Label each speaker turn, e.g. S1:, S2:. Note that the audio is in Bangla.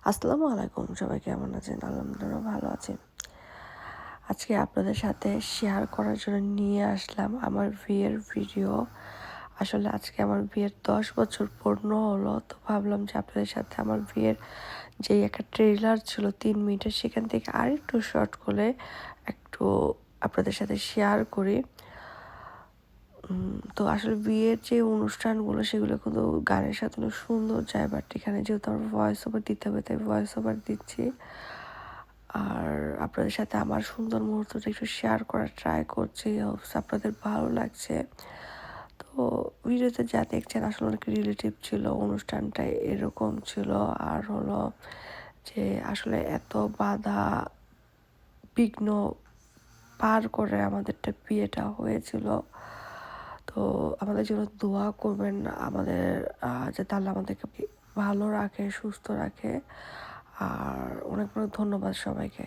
S1: আসসালামু আলাইকুম, সবাই কেমন আছেন? আলহামদুলিল্লাহ ভালো আছি। আজকে আপনাদের সাথে শেয়ার করার জন্য নিয়ে আসলাম আমার বিয়ের ভিডিও। আসলে আজকে আমার বিয়ের 10 বছর পূর্ণ হলো, তো ভাবলাম যে আপনাদের সাথে আমার বিয়ের যেই একটা ট্রেলার ছিল 3 মিনিটের, সেখান থেকে আরেকটু শর্ট করে একটু আপনাদের সাথে শেয়ার করি। তো আসলে বিয়ের যে অনুষ্ঠানগুলো সেগুলো কিন্তু গানের সাথে অনেক সুন্দর যায়, বাট এখানে যেহেতু আমার ভয়েস ওভার দিতে হবে তাই ভয়েস ওভার দিচ্ছি। আর আপনাদের সাথে আমার সুন্দর মুহূর্তটা একটু শেয়ার করার ট্রাই করছি। হোপস আপনাদের ভালো লাগছে। তো ভিডিওতে যা দেখছেন আসলে অনেক রিলেটিভ ছিল, অনুষ্ঠানটা এরকম ছিল। আর হলো যে আসলে এত বাধা বিঘ্ন পার করে আমাদেরটা বিয়েটা হয়েছিল। তো আমাদের জন্য দোয়া করবেন, আমাদের যাতে আল্লাহ আমাদেরকে ভালো রাখে, সুস্থ রাখে। আর অনেক অনেক ধন্যবাদ সবাইকে।